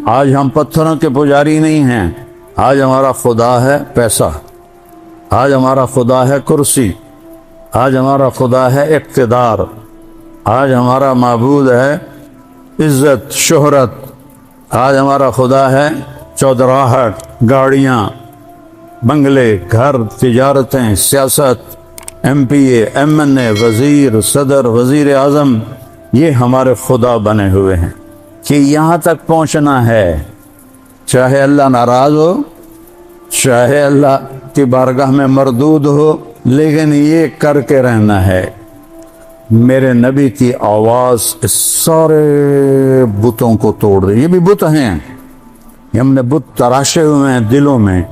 آج ہم پتھروں کے پجاری نہیں ہیں، آج ہمارا خدا ہے پیسہ، آج ہمارا خدا ہے کرسی، آج ہمارا خدا ہے اقتدار، آج ہمارا معبود ہے عزت شہرت، آج ہمارا خدا ہے چودراہٹ، گاڑیاں، بنگلے، گھر، تجارتیں، سیاست، ایم پی اے، ایم این اے، وزیر، صدر، وزیر اعظم، یہ ہمارے خدا بنے ہوئے ہیں کہ یہاں تک پہنچنا ہے، چاہے اللہ ناراض ہو، چاہے اللہ کی بارگاہ میں مردود ہو، لیکن یہ کر کے رہنا ہے۔ میرے نبی کی آواز اس سارے بتوں کو توڑ رہی، یہ بھی بت ہیں، ہم نے بت تراشے ہوئے ہیں دلوں میں،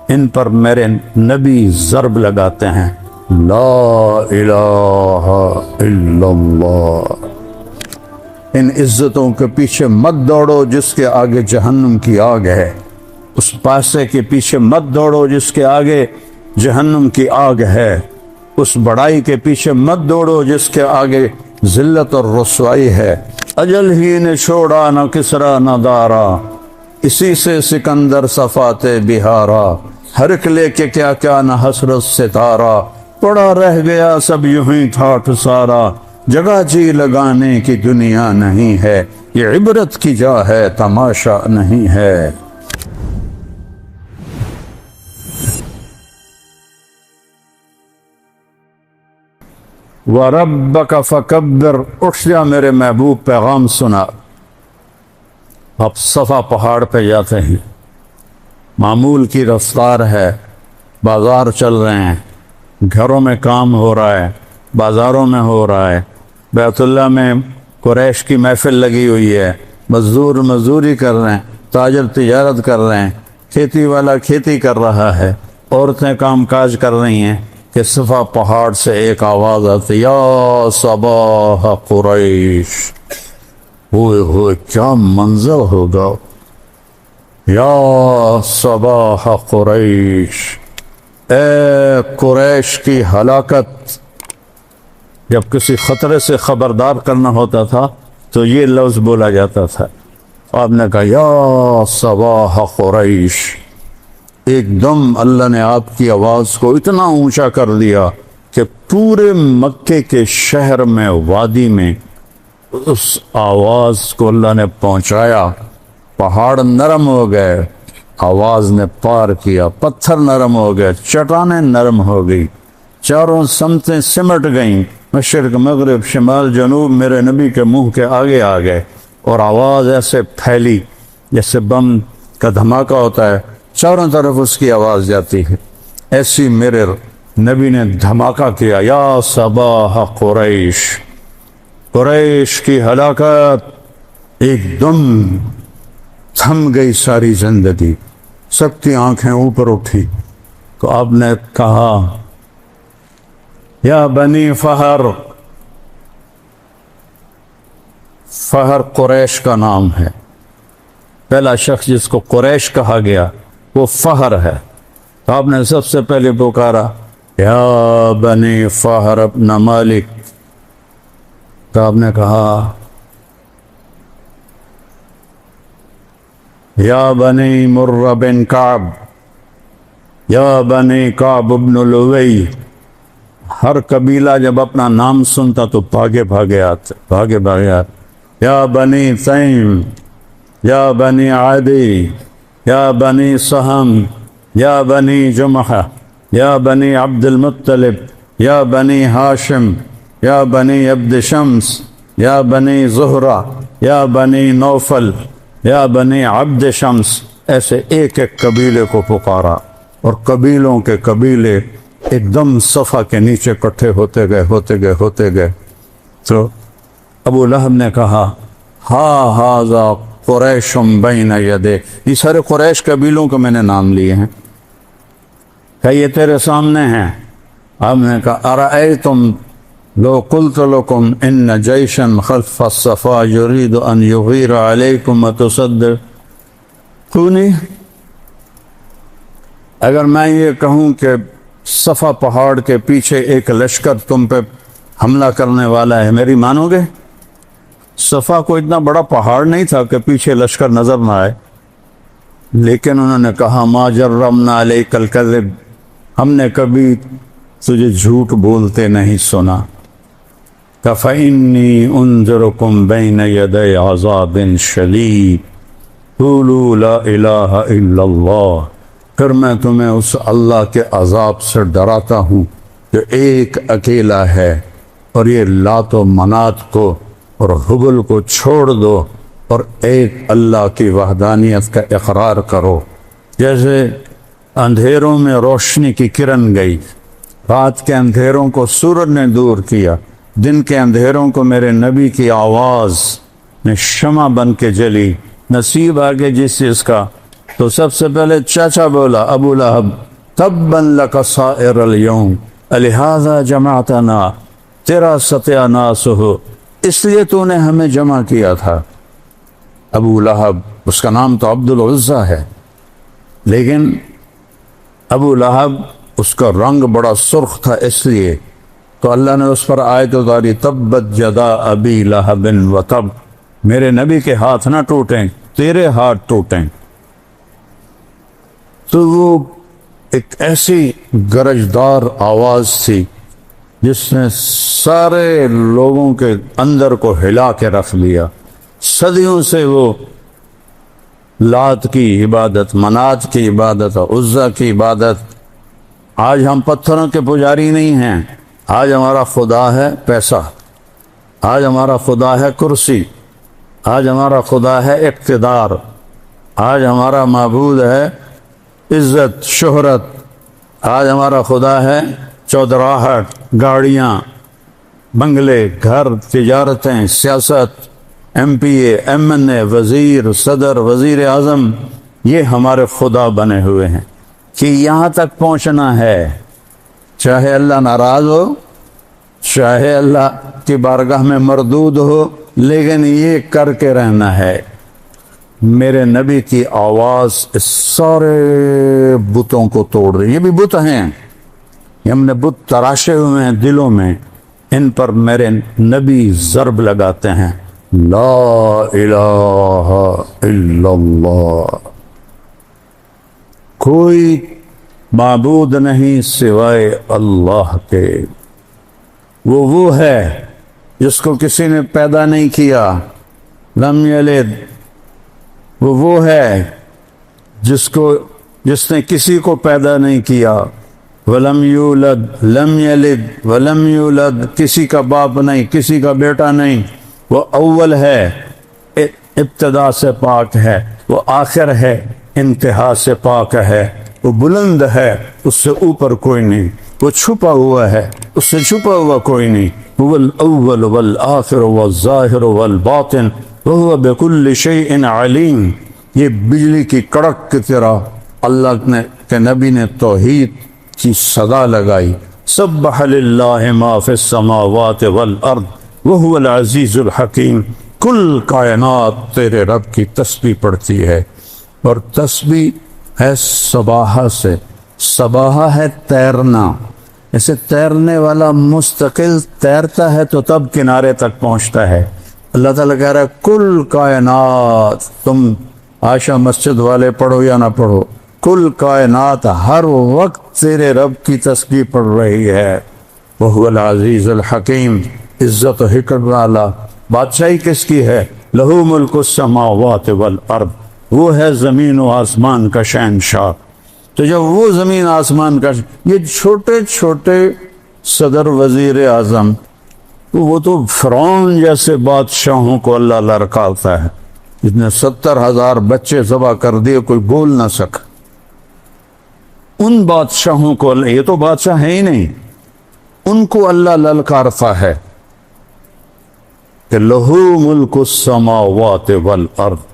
ان پر میرے نبی ضرب لگاتے ہیں، لا الہ الا اللہ۔ ان عزتوں کے پیچھے مت دوڑو جس کے آگے جہنم کی آگ ہے، اس پیسے کے پیچھے مت دوڑو جس کے آگے جہنم کی آگ ہے، اس بڑائی کے پیچھے مت دوڑو جس کے آگے ذلت اور رسوائی ہے۔ اجل ہی نے چھوڑا نہ کسرا نہ دارا، اسی سے سکندر صفات بہارا، ہر ایک لے کے کیا کیا نہ حسرت ستارہ، پڑا رہ گیا سب یوں ہی ٹھاٹھ سارا، جگہ جی لگانے کی دنیا نہیں ہے، یہ عبرت کی جا ہے تماشا نہیں ہے۔ وَرَبَّكَ فَكَبِّرْ، اٹھ جا میرے محبوب، پیغام سنا۔ اب صفا پہاڑ پہ جاتے ہیں، معمول کی رفتار ہے، بازار چل رہے ہیں، گھروں میں کام ہو رہا ہے، بازاروں میں ہو رہا ہے، بیت اللہ میں قریش کی محفل لگی ہوئی ہے، مزدور مزدوری کر رہے ہیں، تاجر تجارت کر رہے ہیں، کھیتی والا کھیتی کر رہا ہے، عورتیں کام کاج کر رہی ہیں کہ صفا پہاڑ سے ایک آواز آتی، یا صباح قریش، ہوئے ہوئے کیا منظر ہوگا، یا صباح قریش، اے قریش کی ہلاکت۔ جب کسی خطرے سے خبردار کرنا ہوتا تھا تو یہ لفظ بولا جاتا تھا، آپ نے کہا یا صباح قریش، ایک دم اللہ نے آپ کی آواز کو اتنا اونچا کر دیا کہ پورے مکے کے شہر میں وادی میں اس آواز کو اللہ نے پہنچایا، پہاڑ نرم ہو گئے، آواز نے پار کیا، پتھر نرم ہو گئے، چٹانیں نرم ہو گئی، چاروں سمتیں سمٹ گئیں، مشرق مغرب شمال جنوب میرے نبی کے منہ کے آگے آ گئے، اور آواز ایسے پھیلی جیسے بم کا دھماکہ ہوتا ہے، چاروں طرف اس کی آواز جاتی ہے، ایسی میرے نبی نے دھماکہ کیا، یا صباح قریش، قریش کی ہلاکت۔ ایک دم تھم گئی ساری زندگی، سب کی آنکھیں اوپر اٹھی، تو آپ نے کہا یا بنی فہر، فہر قریش کا نام ہے، پہلا شخص جس کو قریش کہا گیا وہ فہر ہے، تو آپ نے سب سے پہلے پکارا یا بنی فہر ابن مالک، تو آپ نے کہا یا بنی مر بن کعب، یا بنی کعب ابن لوی۔ ہر قبیلہ جب اپنا نام سنتا تو بھاگے آتے، یا بنی تیم، یا بنی عادی، یا بنی سہم، یا بنی جمحہ، یا بنی عبد المطلب، یا بنی ہاشم، یا بنی عبد شمس، یا بنی زہرہ، یا بنی نوفل، یا بنی عبد شمس، ایسے ایک ایک قبیلے کو پکارا، اور قبیلوں کے قبیلے ایک دم صفا کے نیچے اکٹھے ہوتے گئے۔ تو ابو لہب نے کہا ہذا قریش بین یدیک، یہ سارے قریش قبیلوں کو میں نے نام لیے ہیں، کہ یہ تیرے سامنے ہیں۔ آپ نے کہا ارأیتم لو قلت لکم ان جیشا خلف الصفا یرید ان یغیر علیکم وتصدقونی، اگر میں یہ کہوں کہ صفا پہاڑ کے پیچھے ایک لشکر تم پہ حملہ کرنے والا ہے، میری مانو گے؟ صفا کو اتنا بڑا پہاڑ نہیں تھا کہ پیچھے لشکر نظر نہ آئے، لیکن انہوں نے کہا ما جرمنا علیک الکذب، ہم نے کبھی تجھے جھوٹ بولتے نہیں سنا۔ فَإِنِّي أُنذِرُكُمْ بَيْنَ يَدَيْ عَذَابٍ شَدِيدٍ قُولُوا لَا إِلَٰهَ إِلَّا اللَّهُ، پھر میں تمہیں اس اللہ کے عذاب سے ڈراتا ہوں جو ایک اکیلا ہے، اور یہ لات و منات کو اور حبل کو چھوڑ دو اور ایک اللہ کی وحدانیت کا اقرار کرو۔ جیسے اندھیروں میں روشنی کی کرن گئی، رات کے اندھیروں کو سورج نے دور کیا، دن کے اندھیروں کو میرے نبی کی آواز میں شمع بن کے جلی۔ نصیب آگے جس چیز کا، تو سب سے پہلے چاچا بولا ابو لہب، تباً لک سائر الیوم الہذا جمعتنا، تیرا ستیہ ناس ہو، اس لیے تو نے ہمیں جمع کیا تھا۔ ابو لہب، اس کا نام تو عبد العزیٰ ہے، لیکن ابو لہب اس کا رنگ بڑا سرخ تھا، اس لیے تو اللہ نے اس پر آیت اتاری، تبت یدا ابی لہب وتب، میرے نبی کے ہاتھ نہ ٹوٹیں، تیرے ہاتھ ٹوٹیں۔ تو وہ ایک ایسی گرجدار آواز تھی جس نے سارے لوگوں کے اندر کو ہلا کے رکھ لیا۔ صدیوں سے وہ لات کی عبادت، منات کی عبادت، عزا کی عبادت۔ آج ہم پتھروں کے پجاری نہیں ہیں، آج ہمارا خدا ہے پیسہ، آج ہمارا خدا ہے کرسی، آج ہمارا خدا ہے اقتدار، آج ہمارا معبود ہے عزت شہرت، آج ہمارا خدا ہے چودراہٹ، گاڑیاں، بنگلے، گھر، تجارتیں، سیاست، ایم پی اے، ایم این اے، وزیر، صدر، وزیر اعظم، یہ ہمارے خدا بنے ہوئے ہیں کہ یہاں تک پہنچنا ہے، چاہے اللہ ناراض ہو، چاہے اللہ کی بارگاہ میں مردود ہو، لیکن یہ کر کے رہنا ہے۔ میرے نبی کی آواز اس سارے بتوں کو توڑ رہی، یہ بھی بت ہیں، یہ ہم نے بت تراشے ہوئے ہیں دلوں میں، ان پر میرے نبی ضرب لگاتے ہیں، لا الہ الا اللہ، کوئی معبود نہیں سوائے اللہ کے۔ وہ ہے جس کو کسی نے پیدا نہیں کیا، لم یلد، وہ ہے جس نے کسی کو پیدا نہیں کیا، ولم یولد، لم یلد ولم یولد، کسی کا باپ نہیں، کسی کا بیٹا نہیں، وہ اول ہے، ابتدا سے پاک ہے، وہ آخر ہے، انتہا سے پاک ہے، وہ بلند ہے، اس سے اوپر کوئی نہیں، وہ چھپا ہوا ہے، اس سے چھپا ہوا کوئی نہیں، هو الاول والآخر والظاہر والباطن وهو بكل شيء علیم۔ یہ بجلی کی کڑک کی طرح اللہ کے نبی نے توحید کی صدا لگائی، سبح للہ ما فی السماوات والارض وهو العزیز الحکیم، کل کائنات تیرے رب کی تسبیح پڑھتی ہے، اور تسبیح ہے صباحہ سے، صباحہ ہے تیرنا، ایسے تیرنے والا مستقل تیرتا ہے تو تب کنارے تک پہنچتا ہے۔ اللہ تعالیٰ کہہ رہا ہے کل کائنات، تم عائشہ مسجد والے پڑھو یا نہ پڑھو، کل کائنات ہر وقت تیرے رب کی تسبیح پڑھ رہی ہے۔ وہو العزیز الحکیم، عزت و حکمت والا، بادشاہی کس کی ہے؟ لہو ملک السماوات والارض، وہ ہے زمین و آسمان کا شہنشاہ۔ تو جب وہ زمین آسمان کا، یہ چھوٹے چھوٹے صدر وزیر اعظم، وہ تو فرعون جیسے بادشاہوں کو اللہ لڑکاتا ہے، جس نے 70,000 بچے ذبح کر دیے، کوئی بول نہ سکا۔ ان بادشاہوں کو، یہ تو بادشاہ ہے ہی نہیں، ان کو اللہ للکارتا ہے کہ لہو ملک السماوات والارض،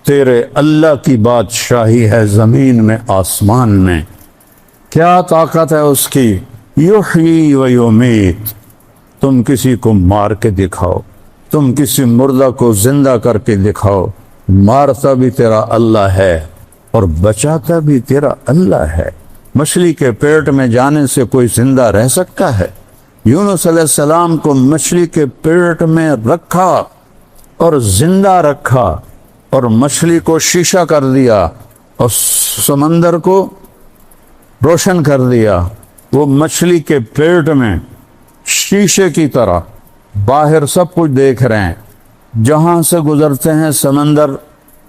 تیرے اللہ کی بادشاہی ہے زمین میں آسمان میں۔ کیا طاقت ہے اس کی؟ یحیی و یمیت، تم کسی کو مار کے دکھاؤ، تم کسی مردہ کو زندہ کر کے دکھاؤ، مارتا بھی تیرا اللہ ہے اور بچاتا بھی تیرا اللہ ہے۔ مچھلی کے پیٹ میں جانے سے کوئی زندہ رہ سکتا ہے؟ یونس علیہ السلام کو مچھلی کے پیٹ میں رکھا اور زندہ رکھا اور مچھلی کو شیشہ کر دیا اور سمندر کو روشن کر دیا، وہ مچھلی کے پیٹ میں شیشے کی طرح باہر سب کچھ دیکھ رہے ہیں، جہاں سے گزرتے ہیں سمندر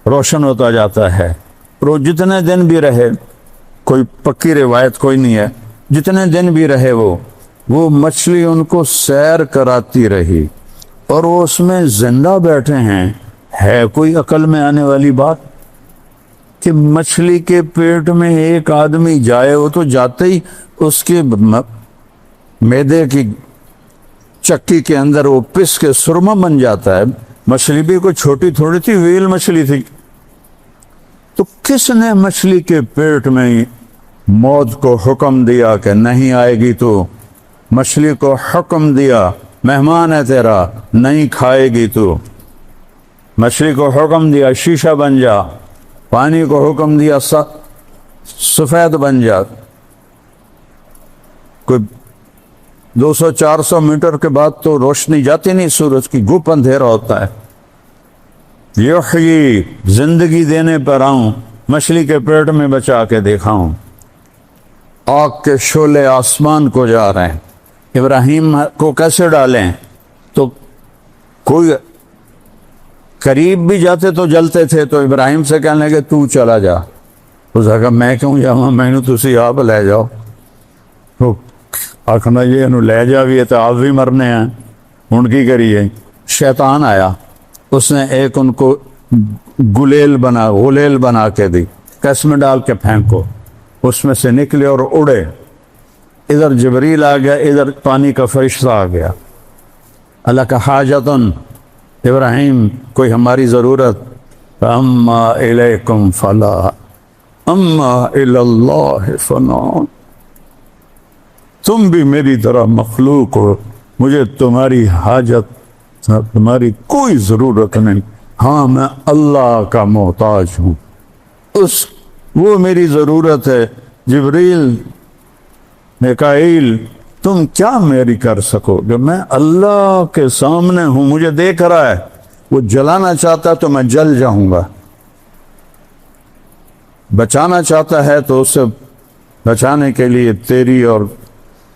روشن ہوتا جاتا ہے۔ اور وہ جتنے دن بھی رہے، کوئی پکی روایت کوئی نہیں ہے، جتنے دن بھی رہے وہ مچھلی ان کو سیر کراتی رہی اور وہ اس میں زندہ بیٹھے ہیں۔ ہے کوئی عقل میں آنے والی بات کہ مچھلی کے پیٹ میں ایک آدمی جائے، وہ تو جاتے ہی اس کے معدے کی چکی کے اندر وہ پس کے سرما بن جاتا ہے۔ مچھلی بھی کوئی چھوٹی تھوڑی تھی، ویل مچھلی تھی۔ تو کس نے مچھلی کے پیٹ میں موت کو حکم دیا کہ نہیں آئے گی؟ تو مچھلی کو حکم دیا مہمان ہے تیرا، نہیں کھائے گی تو۔ مچھلی کو حکم دیا شیشہ بن جا، پانی کو حکم دیا سفید بن جا۔ کوئی 200-400 میٹر کے بعد تو روشنی جاتی نہیں سورج کی، گپ اندھیرا ہوتا ہے۔ یحیی، زندگی دینے پر آؤں، مچھلی کے پیٹ میں بچا کے دیکھاؤں۔ آگ کے شعلے آسمان کو جا رہے ہیں، ابراہیم کو کیسے ڈالیں؟ تو کوئی قریب بھی جاتے تو جلتے تھے، تو ابراہیم سے کہنے لگے تو چلا جا۔ اس نے کہا میں کیوں جاؤں، میں نے تسی آپ لے جاؤ۔ تو آخنا یہ انہوں لے جا بھی ہے تو آپ بھی مرنے ہیں، ان کی کریے۔ شیطان آیا، اس نے ایک ان کو غلیل بنا کے دی، کس میں ڈال کے پھینکو، اس میں سے نکلے اور اڑے۔ ادھر جبریل آ گیا، ادھر پانی کا فرشتہ آ گیا۔ اللہ کا حاجتن، ابراہیم کوئی ہماری ضرورت؟ اما الیکم فلا اما الی اللہ فنا، تم بھی میری طرح مخلوق ہو، مجھے تمہاری حاجت، تمہاری کوئی ضرورت نہیں، ہاں میں اللہ کا محتاج ہوں، وہ میری ضرورت ہے۔ جبریل، میکائیل، تم کیا میری کر سکو گے؟ میں اللہ کے سامنے ہوں، مجھے دیکھ رہا ہے، وہ جلانا چاہتا تو میں جل جاؤں گا، بچانا چاہتا ہے تو اسے بچانے کے لیے تیری اور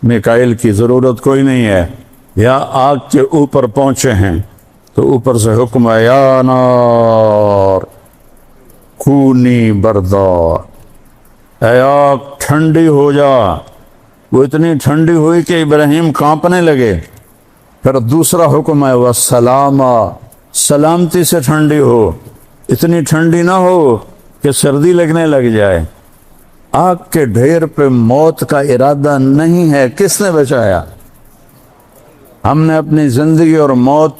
میکائیل کی ضرورت کوئی نہیں ہے۔ یا آگ کے اوپر پہنچے ہیں تو اوپر سے حکم ہے یا نار کونی بردار، اے آگ ٹھنڈی ہو جا۔ وہ اتنی ٹھنڈی ہوئی کہ ابراہیم کانپنے لگے۔ پھر دوسرا حکم ہے وسلاما، سلامتی سے ٹھنڈی ہو، اتنی ٹھنڈی نہ ہو کہ سردی لگنے لگ جائے۔ آگ کے ڈھیر پہ موت کا ارادہ نہیں ہے، کس نے بچایا؟ ہم نے اپنی زندگی اور موت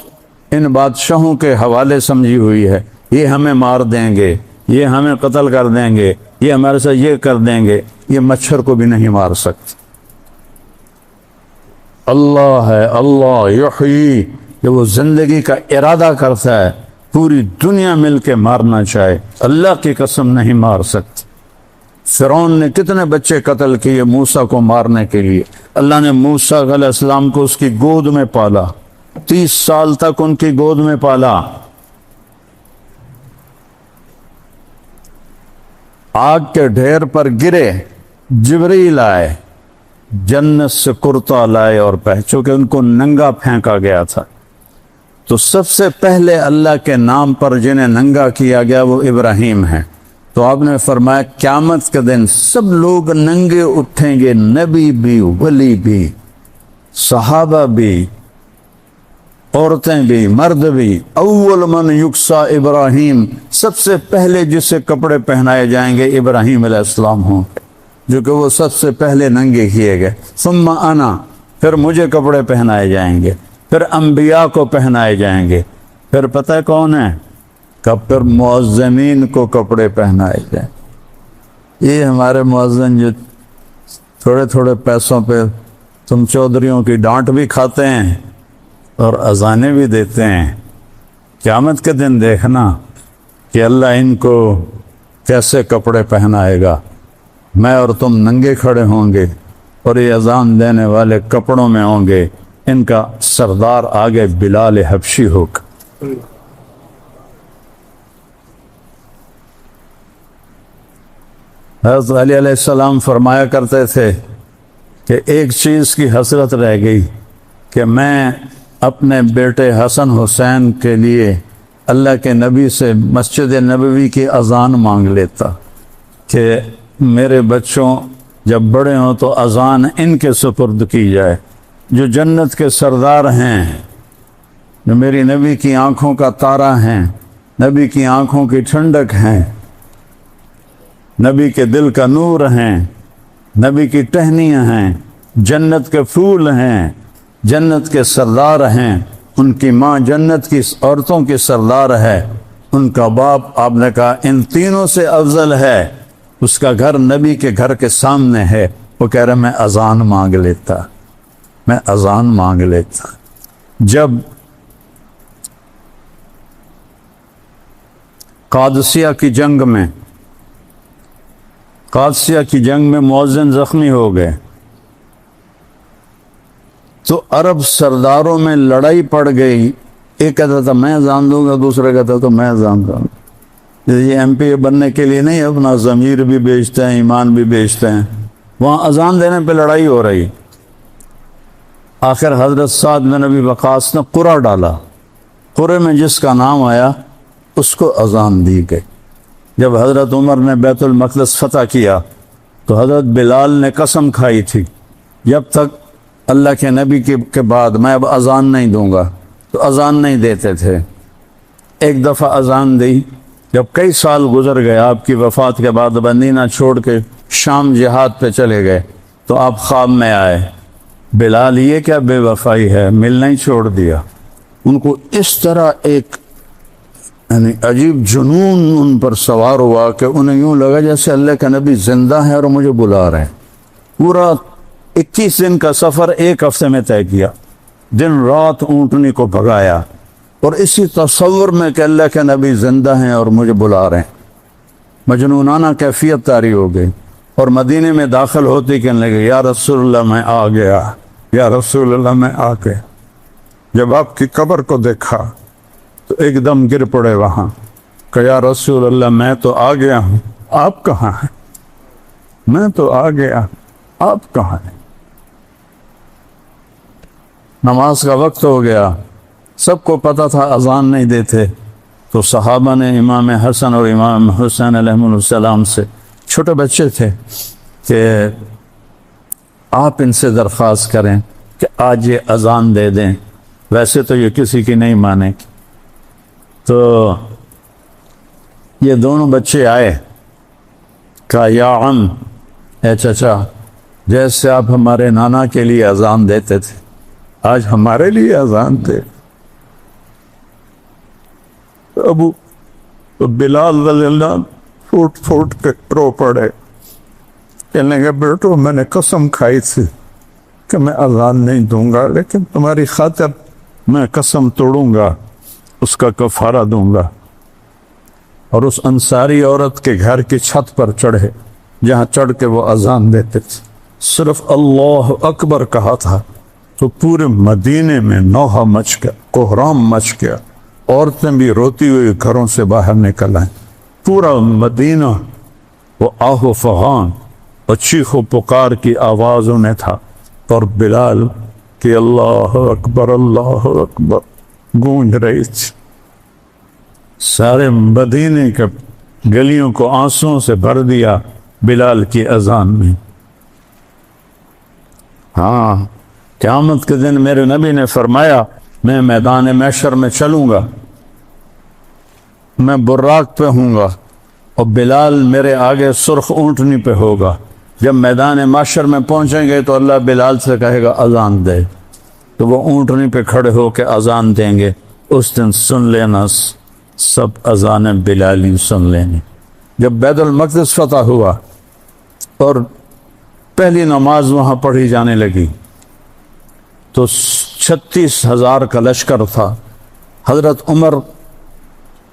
ان بادشاہوں کے حوالے سمجھی ہوئی ہے، یہ ہمیں مار دیں گے، یہ ہمیں قتل کر دیں گے، یہ ہمارے ساتھ یہ کر دیں گے۔ یہ مچھر کو بھی نہیں مار سکتے۔ اللہ ہے، اللہ یحیی، کہ وہ زندگی کا ارادہ کرتا ہے، پوری دنیا مل کے مارنا چاہے، اللہ کی قسم نہیں مار سکتی۔ فرعون نے کتنے بچے قتل کیے موسیٰ کو مارنے کے لیے، اللہ نے موسیٰ علیہ السلام کو اس کی گود میں پالا، 30 سال تک ان کی گود میں پالا۔ آگ کے ڈھیر پر گرے، جبریل آئے، جنت سے کرتا لائے اور چونکہ ان کو ننگا پھینکا گیا تھا، تو سب سے پہلے اللہ کے نام پر جنہیں ننگا کیا گیا وہ ابراہیم ہیں۔ تو آپ نے فرمایا قیامت کے دن سب لوگ ننگے اٹھیں گے، نبی بھی، ولی بھی، صحابہ بھی، عورتیں بھی، مرد بھی۔ اول من یکسا ابراہیم، سب سے پہلے جسے کپڑے پہنائے جائیں گے ابراہیم علیہ السلام ہوں، جو کہ وہ سب سے پہلے ننگے کیے گئے۔ ثم انا، پھر مجھے کپڑے پہنائے جائیں گے، پھر انبیاء کو پہنائے جائیں گے، پھر پتہ ہے کون ہے؟ کب پھر معزمین کو کپڑے پہنائے جائیں۔ یہ ہمارے معزن جو تھوڑے تھوڑے پیسوں پہ تم چودھریوں کی ڈانٹ بھی کھاتے ہیں اور اذانیں بھی دیتے ہیں، قیامت کے دن دیکھنا کہ اللہ ان کو کیسے کپڑے پہنائے گا۔ میں اور تم ننگے کھڑے ہوں گے اور یہ اذان دینے والے کپڑوں میں ہوں گے، ان کا سردار آگے بلال حبشی ہوگا۔ حضرت علی علیہ السلام فرمایا کرتے تھے کہ ایک چیز کی حسرت رہ گئی کہ میں اپنے بیٹے حسن حسین کے لیے اللہ کے نبی سے مسجد نبوی کی اذان مانگ لیتا کہ میرے بچوں جب بڑے ہوں تو اذان ان کے سپرد کی جائے، جو جنت کے سردار ہیں، جو میری نبی کی آنکھوں کا تارا ہیں، نبی کی آنکھوں کی ٹھنڈک ہیں، نبی کے دل کا نور ہیں، نبی کی ٹہنیاں ہیں، جنت کے پھول ہیں، جنت کے سردار ہیں، ان کی ماں جنت کی عورتوں کی سردار ہے، ان کا باپ آپ نے کہا ان تینوں سے افضل ہے، اس کا گھر نبی کے گھر کے سامنے ہے، وہ کہہ رہا میں اذان مانگ لیتا، میں اذان مانگ لیتا۔ جب قادسیہ کی جنگ میں مؤذن زخمی ہو گئے تو عرب سرداروں میں لڑائی پڑ گئی، ایک کہتا تھا میں اذان دوں گا، دوسرا کہتا تھا میں اذان دوں گا۔ یہ ایم پی بننے کے لیے نہیں، اپنا ضمیر بھی بیچتے ہیں، ایمان بھی بیچتے ہیں، وہاں اذان دینے پہ لڑائی ہو رہی۔ آخر حضرت سعد بن ابی وقاص نے قرعہ ڈالا، قرعے میں جس کا نام آیا اس کو اذان دی گئی۔ جب حضرت عمر نے بیت المقدس فتح کیا تو حضرت بلال نے قسم کھائی تھی جب تک اللہ کے نبی کے بعد میں اب اذان نہیں دوں گا، تو اذان نہیں دیتے تھے۔ ایک دفعہ اذان دی، جب کئی سال گزر گئے آپ کی وفات کے بعد، مدینہ چھوڑ کے شام جہاد پہ چلے گئے تو آپ خواب میں آئے، بلال یہ کیا بے وفائی ہے، ملنا ہی چھوڑ دیا۔ ان کو اس طرح ایک یعنی عجیب جنون ان پر سوار ہوا کہ انہیں یوں لگا جیسے اللہ کا نبی زندہ ہے اور مجھے بلا رہے ہیں۔ پورا 21 دن کا سفر ایک ہفتے میں طے کیا، دن رات اونٹنی کو بھگایا، اور اسی تصور میں کہ اللہ کے نبی زندہ ہیں اور مجھے بلا رہے ہیں، مجنونانہ کیفیت طاری ہو گئی، اور مدینے میں داخل ہوتے کہنے لگے یا رسول اللہ میں آ گیا، یا رسول اللہ میں آ گیا۔ جب آپ کی قبر کو دیکھا تو ایک دم گر پڑے وہاں کہ یا رسول اللہ میں تو آ گیا ہوں، آپ کہاں ہیں؟ میں تو آ گیا، آپ کہاں ہیں؟ نماز کا وقت ہو گیا، سب کو پتہ تھا اذان نہیں دیتے، تو صحابہ نے امام حسن اور امام حسین علیہ السلام سے، چھوٹے بچے تھے، کہ آپ ان سے درخواست کریں کہ آج یہ اذان دے دیں، ویسے تو یہ کسی کی نہیں مانے۔ تو یہ دونوں بچے آئے، کہا یا عم، اے چچا، جیسے آپ ہمارے نانا کے لیے اذان دیتے تھے آج ہمارے لیے اذان دے۔ ابو بلال رضی اللہ پھوٹ پھوٹ کے رو پڑے، کہنے لگے بیٹو میں نے قسم کھائی تھی کہ میں اذان نہیں دوں گا، لیکن تمہاری خاطر میں قسم توڑوں گا، اس کا کفارہ دوں گا۔ اور اس انصاری عورت کے گھر کی چھت پر چڑھے جہاں چڑھ کے وہ اذان دیتے تھے، صرف اللہ اکبر کہا تھا تو پورے مدینے میں نوحہ مچ گیا، کوہرام مچ گیا، عورتیں بھی روتی ہوئی گھروں سے باہر نکل آئیں، پورا مدینہ وہ آہ و فغان اور چیخ و پکار کی آوازوں نے تھا، اور بلال کہ اللہ اکبر گونج رہی تھی۔ سارے مدینے کے گلیوں کو آنسوں سے بھر دیا بلال کی اذان میں۔ ہاں، قیامت کے دن میرے نبی نے فرمایا میں میدان محشر میں چلوں گا، میں براق پہ ہوں گا، اور بلال میرے آگے سرخ اونٹنی پہ ہوگا۔ جب میدان محشر میں پہنچیں گے تو اللہ بلال سے کہے گا اذان دے، تو وہ اونٹنی پہ کھڑے ہو کے اذان دیں گے۔ اس دن سن لینا، سب اذان بلالی سن لیں گے۔ جب بیت المقدس فتح ہوا اور پہلی نماز وہاں پڑھی جانے لگی تو 36,000 کا لشکر تھا۔ حضرت عمر،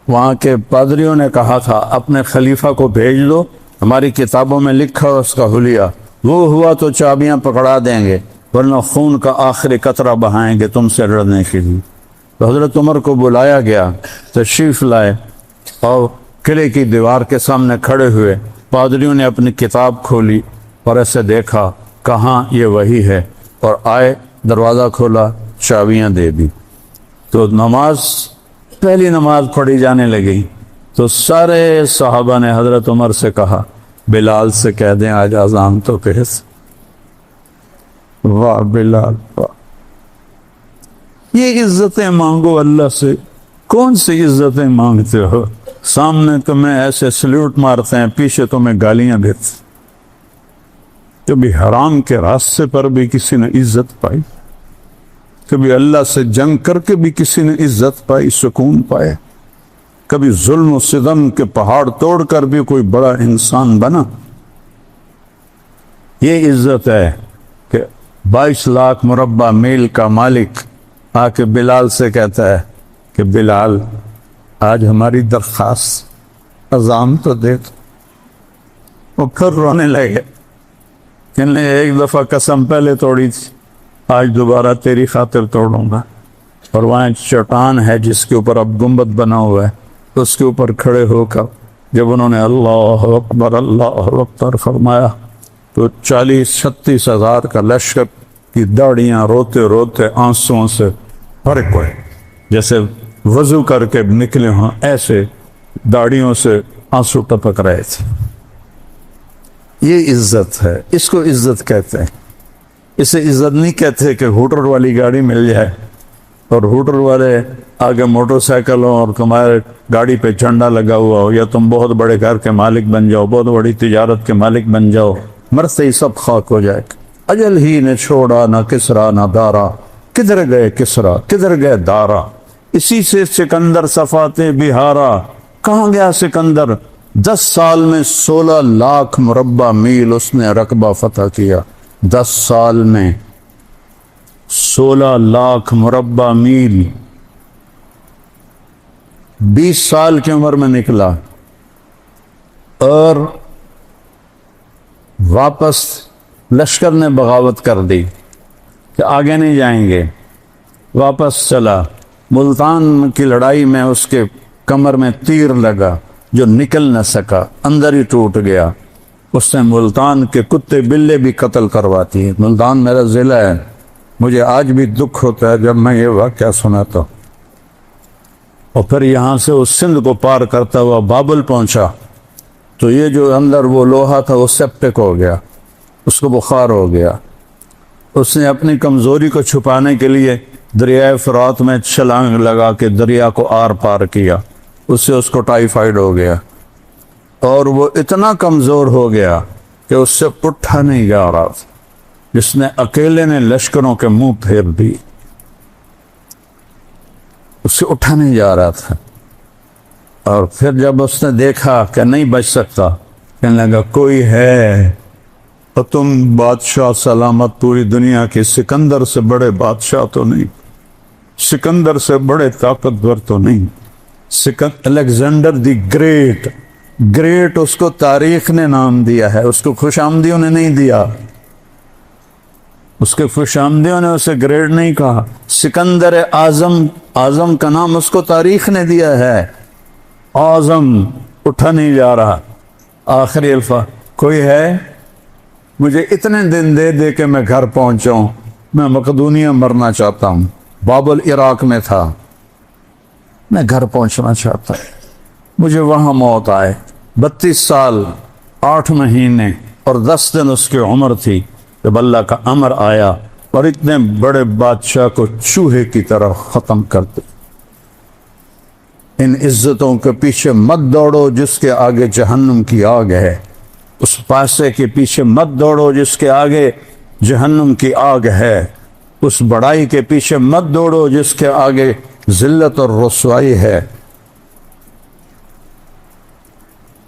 وہاں کے پادریوں نے کہا تھا اپنے خلیفہ کو بھیج دو، ہماری کتابوں میں لکھا اس کا حلیہ، وہ ہوا تو چابیاں پکڑا دیں گے، ورنہ خون کا آخری قطرہ بہائیں گے تم سے لڑنے کے لیے۔ تو حضرت عمر کو بلایا گیا، تشریف لائے اور قلعے کی دیوار کے سامنے کھڑے ہوئے، پادریوں نے اپنی کتاب کھولی اور ایسے دیکھا کہاں یہ وہی ہے، اور آئے دروازہ کھولا چابیاں دے دی۔ تو نماز پہلی نماز پڑھی جانے لگی تو سارے صحابہ نے حضرت عمر سے کہا بلال سے کہہ دیں آج اذان تو کہس۔ واہ بلال واہ، یہ عزتیں مانگو اللہ سے، کون سی عزتیں مانگتے ہو؟ سامنے تمہیں ایسے سلیوٹ مارتے ہیں، پیچھے تمہیں گالیاں دیتے۔ کبھی حرام کے راستے پر بھی کسی نے عزت پائی، کبھی اللہ سے جنگ کر کے بھی کسی نے عزت پائی، سکون پائے، کبھی ظلم و ستم کے پہاڑ توڑ کر بھی کوئی بڑا انسان بنا۔ یہ عزت ہے کہ 22 لاکھ مربع میل کا مالک آ کے بلال سے کہتا ہے کہ بلال آج ہماری درخواست اذان تو دے دو۔ وہ پھر رونے لگے کہ نے ایک دفعہ قسم پہلے توڑی تھی، آج دوبارہ تیری خاطر توڑوں گا۔ اور وہاں چٹان ہے جس کے اوپر اب گنبد بنا ہوا ہے، اس کے اوپر کھڑے ہو کر جب انہوں نے اللہ اکبر فرمایا تو 40-36 ہزار کا لشکر کی داڑیاں روتے روتے آنسوؤں سے فرق ہوئے، جیسے وضو کر کے نکلے ہوں ایسے داڑیوں سے آنسو ٹپک رہے تھے۔ یہ عزت ہے، اس کو عزت کہتے ہیں۔ اسے عزت نہیں کہتے کہ ہوٹر والی گاڑی مل جائے اور ہوٹر والے آگے موٹر سائیکل ہو اور تمہارے گاڑی پہ جھنڈا لگا ہوا ہو، یا تم بہت بڑے گھر کے مالک بن جاؤ، بہت بڑی تجارت کے مالک بن جاؤ، مرتے ہی سب خاک ہو جائے گا۔ اجل ہی نے چھوڑا نہ کسرا نہ دارا، کدھر گئے کسرا کدھر گئے دارا، اسی سے سکندر صفاتے بہارا۔ کہاں گیا سکندر؟ 10 سال میں 16 لاکھ مربع میل اس نے رقبہ فتح کیا۔ 10 سال میں 16 لاکھ مربع میل، 20 سال کی عمر میں نکلا اور واپس لشکر نے بغاوت کر دی کہ آگے نہیں جائیں گے، واپس چلا۔ ملتان کی لڑائی میں اس کے کمر میں تیر لگا جو نکل نہ سکا، اندر ہی ٹوٹ گیا۔ اس نے ملتان کے کتے بلے بھی قتل کرواتی ہے۔ ملتان میرا ضلع ہے، مجھے آج بھی دکھ ہوتا ہے جب میں یہ واقعہ سناتا ہوں۔ اور پھر یہاں سے اس سندھ کو پار کرتا ہوا بابل پہنچا تو یہ جو اندر وہ لوہا تھا وہ سیپٹک ہو گیا، اس کو بخار ہو گیا۔ اس نے اپنی کمزوری کو چھپانے کے لیے دریائے فرات میں چھلانگ لگا کے دریا کو آر پار کیا، اس سے اس کو ٹائیفائیڈ ہو گیا اور وہ اتنا کمزور ہو گیا کہ اس سے اٹھا نہیں جا رہا تھا، جس نے اکیلے نے لشکروں کے منہ پھیر دی، اس سے اٹھا نہیں جا رہا تھا۔ اور پھر جب اس نے دیکھا کہ نہیں بچ سکتا، کہنے لگا کوئی ہے تو تم بادشاہ سلامت پوری دنیا کے، سکندر سے بڑے بادشاہ تو نہیں، سکندر سے بڑے طاقتور تو نہیں، الیگزینڈر دی گریٹ، گریٹ اس کو تاریخ نے نام دیا ہے، اس کو خوش آمدیوں نے نہیں دیا، اس کے خوش آمدیوں نے اسے گریٹ نہیں کہا۔ سکندر اعظم، اعظم کا نام اس کو تاریخ نے دیا ہے۔ اعظم اٹھا نہیں جا رہا۔ آخری الفاظ، کوئی ہے مجھے اتنے دن دے دے کہ میں گھر پہنچاؤں، میں مقدونیہ مرنا چاہتا ہوں، بابل عراق میں تھا، میں گھر پہنچنا چاہتا ہوں، مجھے وہاں موت آئے۔ 32 سال 8 مہینے اور 10 دن اس کی عمر تھی جب اللہ کا امر آیا اور اتنے بڑے بادشاہ کو چوہے کی طرح ختم کر دے۔ ان عزتوں کے پیچھے مت دوڑو جس کے آگے جہنم کی آگ ہے، اس پیسے کے پیچھے مت دوڑو جس کے آگے جہنم کی آگ ہے، اس بڑائی کے پیچھے مت دوڑو جس کے آگے ذلت اور رسوائی ہے۔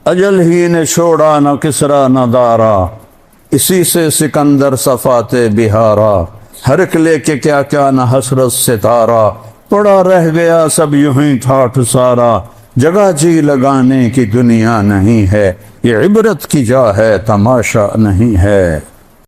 اجل ہی نے چھوڑا نہ کسرا نہ دارا، اسی سے سکندر صفاتے بہارا، ہرک لے کے کیا کیا نہ حسرت ستارہ، پڑا رہ گیا سب یوں ہی ٹھاٹھ سارا، جگہ جی لگانے کی دنیا نہیں ہے، یہ عبرت کی جا ہے تماشا نہیں ہے۔